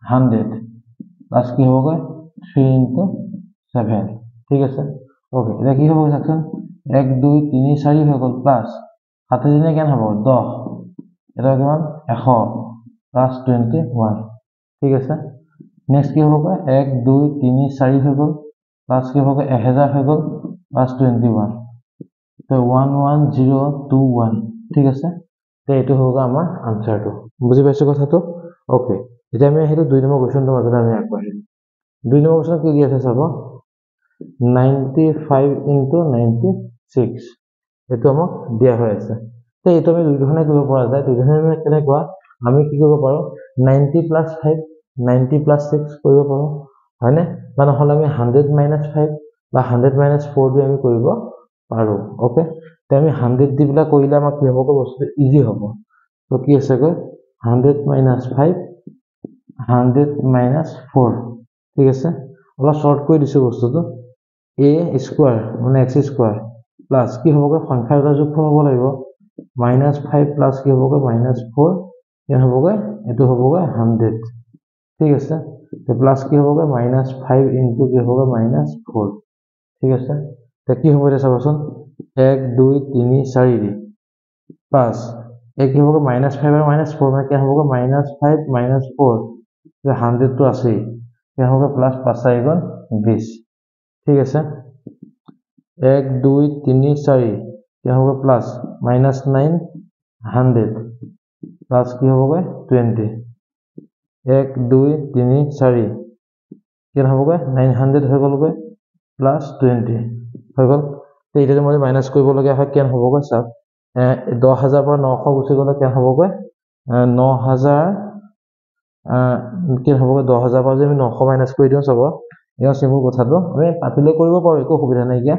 100 প্লাস কি হ'বগৈ 3 into 7 ঠিক আছে ওকে এটা কি হ'ব চাকচোন 1 2 3 4 হৈ গ'ল প্লাস 7 দিনে কেন হ'ব 10 এটা কিমান 100 প্লাস 21 ঠিক আছে নেক্সট কি হ'ব 1 2 3 4 হৈ গ'ল প্লাস কি হ'ব 1000 হৈ গ'ল প্লাস 21 তো 11021 ঠিক আছে তো এটো হ'ব আমাৰ আনসাৰটো বুজি পাইছো কথাটো ওকে এতিয়া আমি আহিলো 2 নম্বৰ কোৱেশ্চনটো মাজতে আমি আগবাঢ়িম 2 নম্বৰ কোৱেশ্চন কি দি আছে চাব 95 into 96 এটো আমাক দিয়া হৈ আছে তো এটো আমি দুই ধৰণে কৰিব পৰা যায় দুই ধৰণে আমি কেনেকুৱা আমি কি কৰিব পাৰো 90 plus 5 90 plus 6 কৰিব পাৰো হয় না বা নহলে আমি 100 minus 5 বা 100 minus 4 দি আমি কৰিব পাৰো ওকে তো আমি 100 দি বিলা কৰিলে আমাক কি হ'ব বস্তু ইজি হ'ব তো কি আছে 100 minus 5 100 minus 4 ঠিক আছে অলপ শর্ট কৰি দিছো বস্তুটো a স্কয়াৰ মানে x স্কয়াৰ প্লাস কি হ'ব সংখ্যাৰ এটা যোগফল হ'ব লাগিব -5 প্লাস কি হ'ব -4 কি হ'ব এটো হ'ব 100 ঠিক আছে তো প্লাস কি হ'বগৈ -5 ইনটু কি হ'বগৈ -4 ঠিক আছে তো কি হ'ব এতিয়া চাবচোন 1 2 3 4 দি 5 এই কি হ'বগৈ -5 আৰু -4 মানে কি হ'বগৈ -5 -4 যে 100 তো আছেই কি হ'বগৈ প্লাস 5 4 গুণ 20 ঠিক আছে 1 2 3 4 কি হ'বগৈ প্লাস -9 100 প্লাস কি হ'বগৈ 20 1 2 3 4 কি হ'বগৈ 900 হৈ গ'লগৈ প্লাস 20 হৈ গ'ল তো এতিয়া মই মাইনাস কৰিবলগীয়া হয় কেন হ'বগৈ চাওক 10000 পৰা 900 গুচি গ'লে কেন হ'বগৈ 9000 কি হ'বগৈ 10000 পৰা যদি আমি 900 মাইনাস কৰি দিওঁ চাব এয়া সিম্পল কথাটো আমি পাতিলে কৰিব পাৰো একো সুবিধা নাই কিয়া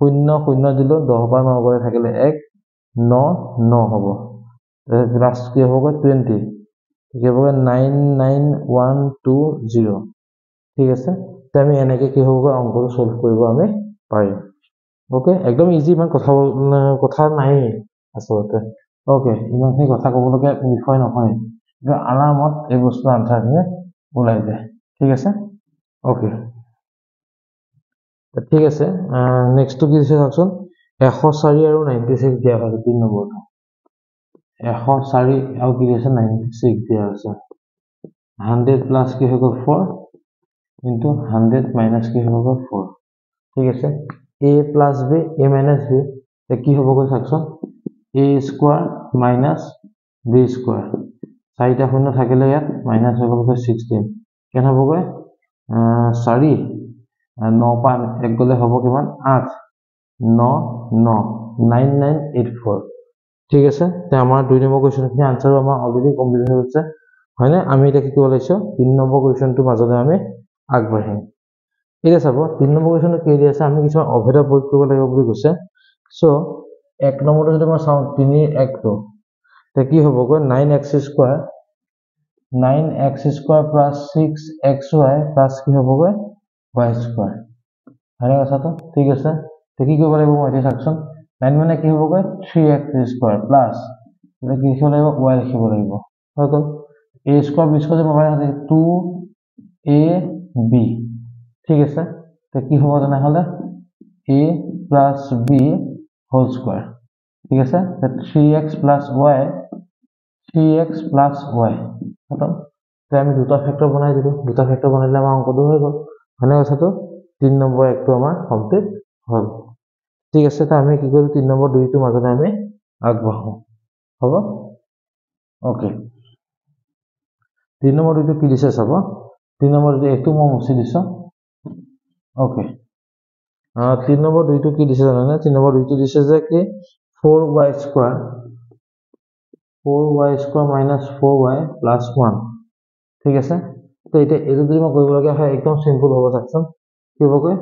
0 0 দিলো 10 পৰা 9 গ'লে থাকিলে 1 9 9 হ'ব প্লাস কি হ'বগৈ 20 কি হ'বগৈ 99120 ঠিক আছে তো আমি এনেকৈ কি হ'বগৈ অংকটো সলভ কৰিব আমি পাৰিম ওকে একদম ইজি ইমান কথা নাই আসলতে ওকে ইমানখিনি কথা ক'বলগীয়া বিষয় নহয় কিন্তু আৰামত এই বস্তু আনসাৰখিনি ওলাই যায় ঠিক আছে ওকে ঠিক আছে নেক্সটটো কি দিছে চাওকচোন 104 আৰু 96 দিয়া আছে 3 নম্বৰটো 104 আৰু কি দিছে 96 দিয়া আছে 100 প্লাস কি হৈ গ'ল 4 into 100 minus কি হ'ব 4 ঠিক আছে a plus b a minus b তে কি হ'ব গৈ চাওকচোন a square minus b square চাৰিটা শূন্য থাকিলে ইয়াত মাইনাস হৈ গ'ল 16 কেন হ'ব গৈ 4 9 পা 1 গ'লে হ'ব কিমান 8 9 9 9984 ঠিক আছে তে আমাৰ 2 নম্বৰ কোৱেশ্চনখিনি আনসাৰ আমাৰ অলৰেডি কমপ্লিট হৈ গৈছে হয়নে আমি এটা কি কৰিব লাগিছে 3 নম্বৰ কোৱেশ্চনটো মাজতে আমি আগবাঢ়িম এটা চাব 3 নম্বৰ কোৱেশ্চনটো কি দি আছে আমি কিছুমান অভেদ প্ৰয়োগ কৰিব লাগিব বুলি কৈছে সো 1 নম্বৰটো যদি মই চাওঁ 3 1 টো তে কি হ'ব গৈ 9x square 9x square plus 6xy plus কি হ'ব গৈ y স্কয়াৰ হয়নে কথাটো ঠিক আছে তে কি কৰিব লাগিব মই এতিয়া চাওকচোন 9 মানে কি হ'ব গৈ 3x স্কয়াৰ প্লাস এটা কি লিখিব লাগিব y লিখিব লাগিব হৈ গ'ল a স্কয়াৰ b স্কয়াৰ যে মোবাইল আছে 2ab ঠিক আছে তো কি হ'ব তেনেহলে a plus b whole square ঠিক আছে 3x plus y খতম তো আমি দুটা ফ্যাক্টর বনাই দিলো দুটা ফ্যাক্টর বনাইলে আমাৰ অংকটো হৈ গ'ল মানে কথাটো 3 নম্বৰ একটো আমাৰ কমপ্লিট হ'ল ঠিক আছে তো আমি কি কৰিলো 3 নম্বৰ দুইটো মাজতে আমি আগবাঢ়ো হ'ব ওকে 3 নম্বৰ দুইটো কি দিছে চাব 3 নম্বৰ দুইটো একটো মই মুছি দিছো ওকে 3 নম্বৰ দুইটো কি দিছে জানেনে 3 নম্বৰ দুইটো দিছে যে কি 4y square 4y square minus 4y plus 1 ঠিক আছে তো এটা এটো যদি মই কৰিবলগীয়া হয় একদম সিম্পল হ'ব চাওকচোন কি হ'ব গৈ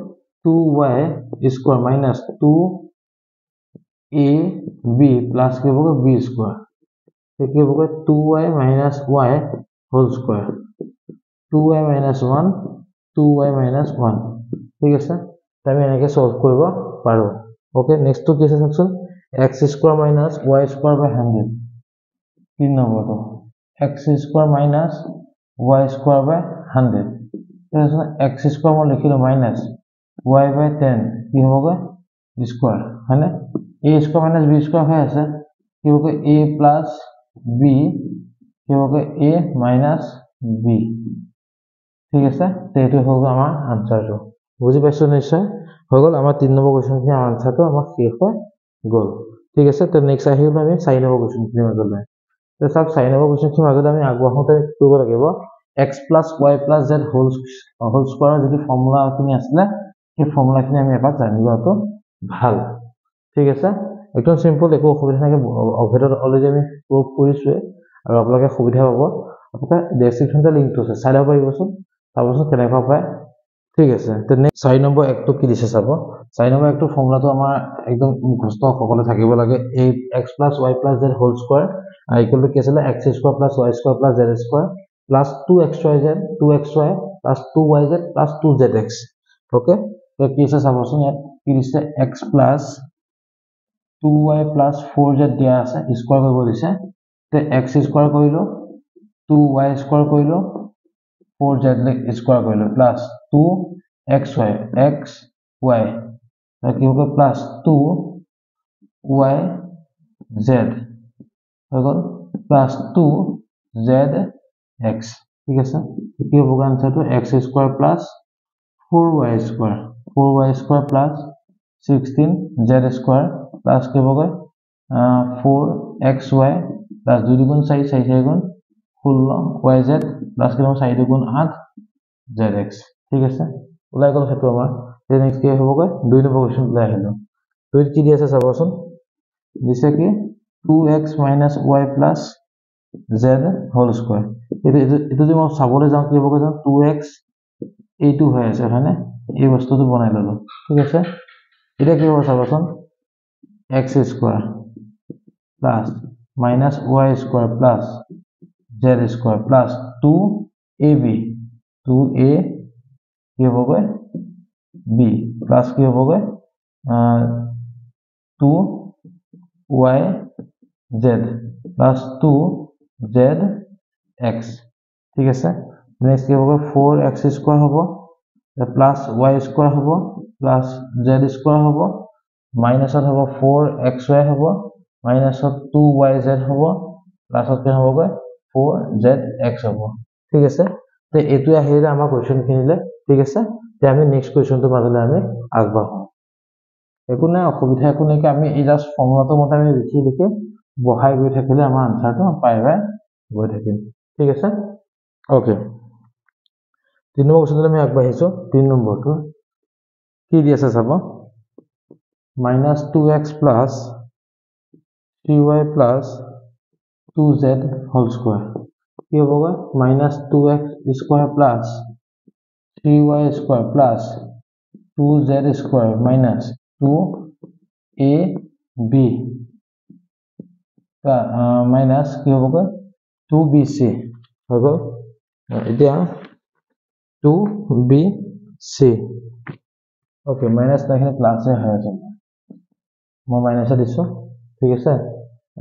2y square minus 2ab plus কি হ'ব গৈ b স্কয়াৰ তো কি হ'ব গৈ 2y minus y whole square 2y minus 1 2y minus 1 ঠিক আছে তো আমি এনেকৈ সলভ কৰিব পাৰো ওকে নেক্সট টু কি আছে চাওকচোন x square minus y square by 100 3 নম্বৰটো x square minus y square by 100 তাৰপিছত x স্কয়াৰ মই লিখিলো minus y by 10 কি হ'বগৈ স্কয়াৰ হয়নে a square minus b square হৈ আছে কি হ'বগৈ a plus b কি হ'বগৈ a minus b ঠিক আছে তো এইটো হ'ব আমাৰ আনসাৰটো বুজি পাইছো নিশ্চয় হৈ গ'ল আমাৰ 3 নম্বৰ কোৱেশ্চনখিনি আনসাৰটো আমাৰ শেষ হৈ গ'ল ঠিক আছে তো নেক্সট আহিব আমি 4 নম্বৰ কোৱেশ্চনখিনি মাজলৈ তো সব 4 নম্বৰ কোৱেশ্চনখিনি মাজলৈ আমি আগবাঢ়োতে কৰিব লাগিব x plus y plus z whole square যদি ফৰ্মুলাখিনি আছিলে সেই ফৰ্মুলাখিনি আমি এবাৰ জানি লোৱাটো ভাল ঠিক আছে একদম সিম্পল একো অসুবিধা নাই অভেদত অলৰেডি আমি প্ৰুফ কৰিছোৱে আৰু আপোনালোকে সুবিধা পাব আপোনালোকে ডেসক্ৰিপচনতে লিংকটো আছে চাই ল'ব পাৰিবচোন চাবচোন কেনেকুৱা পায় ঠিক আছে তো নেক্সট 4 নম্বৰ একটো কি দিছে চাব 4 নম্বৰ একটো ফৰ্মুলাটো আমাৰ একদম মুখস্থ সকলো থাকিব লাগে 8x plus y plus z whole square equal to কি আছিল x square plus y square plus z square plus 2xyz 2xy plus 2yz plus 2zx okay তো কি আছে চাবচোন ইয়াত কি দিছে x plus 2y plus 4z দিয়া আছে স্কয়াৰ কৰিব দিছে তে x স্কয়াৰ কৰিলো 2y স্কয়াৰ কৰিলো 4z স্কয়াৰ কৰিলো প্লাস 2xy xy তাৰ কি হ'ব প্লাস 2yz হৈ গ'ল প্লাস 2zx ঠিক আছে কি হ'ব আনসাৰটো x square plus 4y square 4y square plus 16z square plus কি হ'ব 4xy প্লাস 2 দুগুণ 4 4 4 গুণ 16 yz প্লাস কি হ'ব 4 দুগুণ 8 zx ঠিক আছে ওলাই গ'ল হেতু আমাৰ তে নেক্সট কি হ'ব 2 নম্বৰ কোৱেশ্চন ওলাই আহিলো তো কি দি আছে চাবচোন দিছে কি 2x y plus z whole square এটো যদি মই চাবলৈ যাওঁ কি হ'ব 2x এইটো হৈ আছে হয়নে এই বস্তুটো বনাই ললো ঠিক আছে এটা কি হ'ব চাবচোন x square plus minus y square plus z square plus 2ab 2a কি হ'ব b plus কি হ'ব 2yz plus 2zx ঠিক আছে নেক্সট কি হ'ব 4x স্কয়াৰ হ'ব প্লাস y স্কয়াৰ হ'ব প্লাস z স্কয়াৰ হ'ব মাইনাসত হ'ব 4xy হ'ব মাইনাসত 2yz হ'ব প্লাসত কি হ'ব 4zx হ'ব ঠিক আছে তে এটো আহিলে আমাৰ কোৱেশ্চন খিনিলে ঠিক আছে তে আমি নেক্সট কোৱেশ্চনটো মাজলে আমি আগবাঢ়ো একো নাই অসুবিধা একো নাই কি আমি এই জাস্ট ফৰ্মুলাটো মতে আমি লিখি লিখি বহাই গৈ থাকিলে আমাৰ আনসাৰটো পাই গৈ থাকিম ঠিক আছে ওকে 3 নম্বৰ কোৱেশ্চনটো আমি আগবাঢ়িছো 3 নম্বৰটো কি দি আছে চাব -2x plus 3y plus 2z whole square কি হ'ব -2x square plus 3y square plus 2z square minus 2ab minus কি হ'ব 2bc হৈ গ'ল এতিয়া 2bc ওকে মাইনাস না এখানে প্লাস এ হয় আছে মই মাইনাস দিছো ঠিক আছে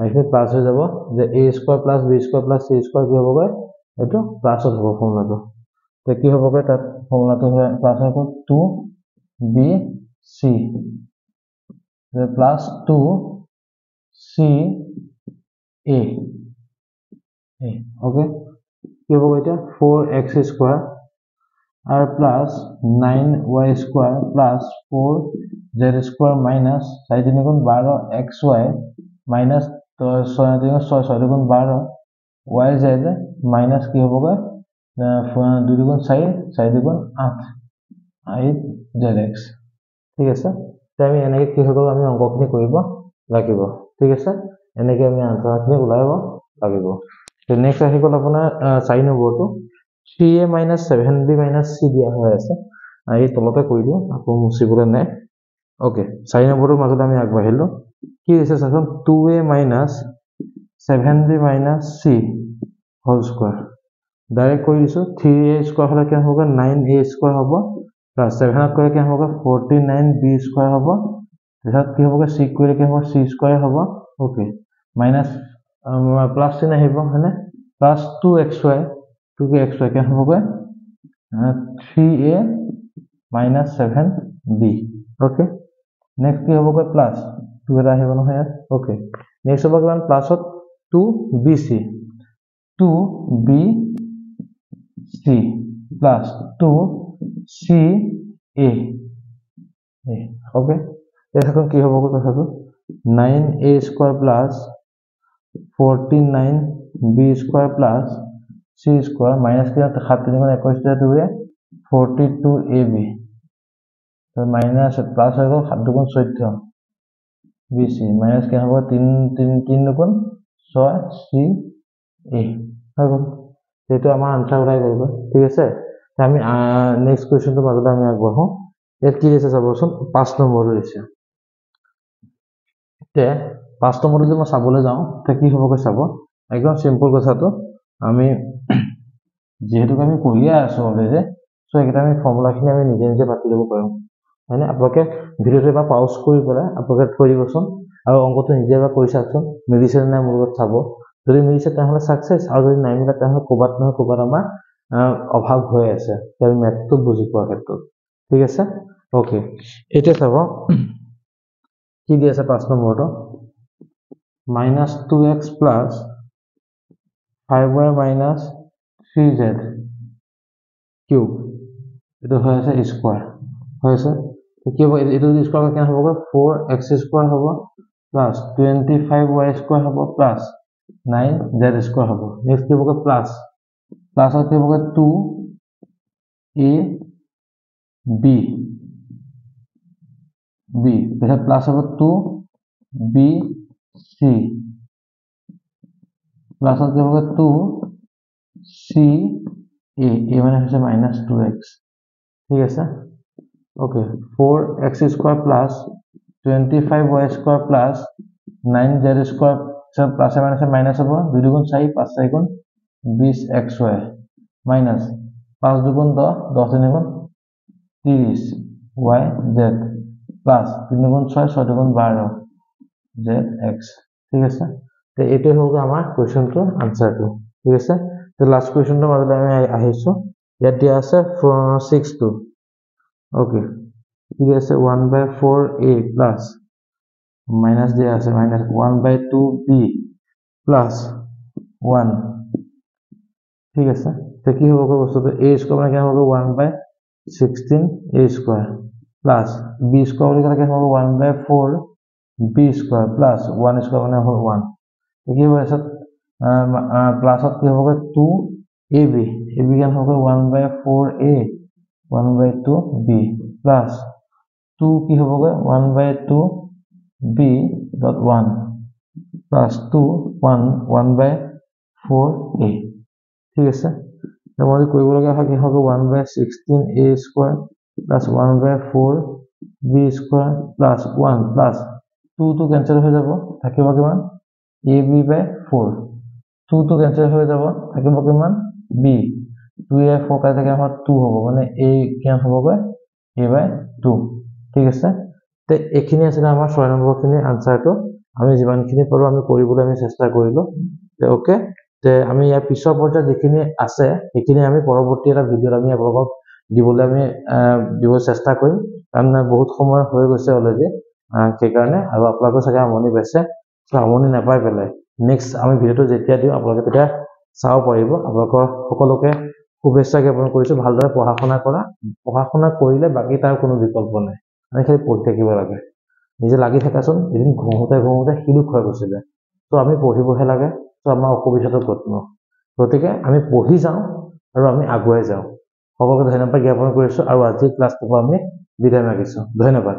এখানে প্লাস হৈ যাব যে a square plus b square plus c square কি হ'ব এটো প্লাসত হ'ব ফৰ্মুলাটো তে কি হ'ব তাত ফৰ্মুলাটো হয় প্লাস হ'ব 2bc প্লাস 2ca ওকে কি হ'ব এটা 4x স্কয়ার আর plus 9y square plus 4z square minus 4 3 গুণ 12 xy মাইনাস 6 3 6 6 গুণ 12 yz মাইনাস কি হ'ব 2 গুণ 4 4 গুণ 8 8zx ঠিক আছে তে আমি এনেকে কি হ'ব আমি অংকখিনি কৰিব লাগিব ঠিক আছে এনেকে আমি আনসাৰখিনি উলাইব লাগিব তে নেক্সট আহি গ'ল আপোনাৰ 4 নম্বৰটো 3a minus 7b minus c দিয়া হৈ আছে এই তলতে কৈ দিও আকৌ মুছিবলৈ নাই ওকে 4 নম্বৰৰ মাজত আমি আগবাঢ়িলো কি দিছে চাচোন 2a minus 7b minus c whole square direct কৈ দিছো 3a স্কয়াৰ হলে কি হ'ব 9a স্কয়াৰ হ'ব প্লাস 7 ক কি হ'ব 49b স্কয়াৰ হ'ব তাৰপিছত কি হ'ব c কৰিলে কি হ'ব c স্কয়াৰ হ'ব ওকে মাইনাস প্লাস চিন আহিব হয়নে প্লাস 2xy 2xy কি হ'ব 3a minus 7b okay next কি হ'ব প্লাস 2 এটা আহিব নহয় ইয়াত ওকে নেক্সট হ'ব কিমান প্লাসত 2bc 2bc plus 2ca okay এখন কি হ'ব কথাটো 9a square plus 49b square plus c square minus কি 7 3 গুণ 21 দুয়ে 42ab তো মাইনাস প্লাস হৈ গ'ল 7 গুণ 14 bc মাইনাস কি হ'ব 3 গুণ 6 ca হৈ গ'ল এটো আমাৰ আনসাৰ ওলাই গ'ল ঠিক আছে তে আমি নেক্সট কোৱেশ্চনটো মাজত আমি আগবঢ়ো ইয়াত কি দিছে চাবচোন 5 নম্বৰটো দিছে তে 5 নম্বৰটো যদি মই চাবলৈ যাওঁ তে কি হ'ব চাব একদম সিম্পল কথাটো আমি যেহেতু আমি কৰিয়া আছো অলৰেডি সো এটা আমি ফৰ্মুলাখিনি আমি নিজে নিজে পাতি ল'ব পাৰো মানে আপোনালোকে ভিডিওটো এবাৰ পাউজ কৰি পেলাই আপোনালোকে থৈ দিবচোন আৰু অংকটো নিজে এবাৰ কৰি চাওকচোন মিলিছে নে মোৰ লগত চাব যদি মিলিছে তাহলে সাকসেস আৰু যদি নাই মিলা তাহলে কোবাত নহয় কোবাত আমাৰ অভাৱ হৈ আছে আমি মেথটো বুজি পোৱাৰ ক্ষেত্ৰত ঠিক আছে ওকে এতিয়া চাব কি দি আছে 5 নম্বৰটো -2x plus 5y minus 3z cube itu হৈ আছে স্কয়াৰ হৈ আছে কি হ'ব এটো স্কয়াৰ কেনে হ'ব 4x স্কয়াৰ হ'ব plus 25y স্কয়াৰ হ'ব plus 9z স্কয়াৰ হ'ব নেক্সট কি হ'ব প্লাস প্লাস কি হ'ব 2a b b এটা প্লাস হ'ব 2b c প্লাস কি হ'ব 2c a মানে হৈছে -2x ঠিক আছে okay 4x square plus 25y square plus 9z square সব প্লাস মাইনাস মাইনাস হবে 2 দুগুণ 4 5 4 গুণ 20xy মাইনাস 5 দুগুণ 10 10 তিন গুণ 30yz প্লাস 3 দুগুণ 6 6 দুগুণ 12 zx ঠিক আছে তো এটাই হ'ব আমাৰ কোৱেশ্চনটো আনসাৰটো ঠিক আছে তো লাস্ট কোৱেশ্চনটো মাজলৈ আমি আহিছো ইয়াত দিয়া আছে 6 2 okay ঠিক আছে 1/4a plus minus দিয়া আছে minus 1/2b plus 1 ঠিক আছে তো কি হ'ব বস্তুটো a স্কয়ার মানে কি হ'ব 1/16a square plus b square মানে কি হ'ব 1/4b স্কয়ার plus 1 স্কয়ার মানে হ'ল 1 তো কি হ'ব আছে প্লাসত কি হ'ব 2ab ab কেন হ'ব 1/4a 1/2b plus 2 কি হ'ব 1/2b dot 1 plus 2 1/4a ঠিক আছে তো মই কৰিব লগা হয় কি হ'ব 1/16a square plus 1/4b square plus 1 plus 2 to cancel হৈ যাব থাকিব কিমান ab/4 2 to cancel হৈ যাব থাকিব কিমান b 2 4 কাই থাকে আমাৰ 2 হ'ব মানে a কিমান হ'ব a/2 ঠিক আছে তে এখিনি আছিল আমাৰ 6 নম্বৰ খিনি আনসাৰটো আমি যিমানখিনি পাৰো আমি কৰিবলৈ আমি চেষ্টা কৰিলো তে ওকে তে আমি ইয়াৰ পিছৰ পৰ্যায়ত যিখিনি আছে সেইখিনি আমি পৰৱৰ্তী এটা ভিডিঅত আমি আপোনালোকক দিবলৈ আমি দিব চেষ্টা কৰিম কাৰণ বহুত সময় হৈ গৈছে অলৰেডি সেই কাৰণে আৰু আপোনালোকৰ চাগে আমনি পাইছে আমনি নাপাই পেলাই নেক্সট আমি ভিডিঅটো যেতিয়া দিও আপোনালোকে তেতিয়া চাও পাৰিব আপোনালোকৰ সকলোকে শুভেচ্ছা জ্ঞাপন কৰিছো ভালদৰে পঢ়া-শুনা কৰা পঢ়া-শুনা কৰিলে বাকি তাৰ কোনো বিকল্প নাই আমি খালি পঢ়ি থাকিব লাগে নিজে লাগি থাকাচোন এদিন ঘুমোতে হিলুক হৈ গৈছিলে তো আমি পঢ়িবহে লাগে তো আমাৰ অসুবিধাটো ক'তনো গতিকে আমি পঢ়ি যাওঁ আৰু আমি আগুৱাই যাওঁ সকলোকে ধন্যবাদ জ্ঞাপন কৰিছো আৰু আজি ক্লাছটো আমি বিদায় মাগিছো ধন্যবাদ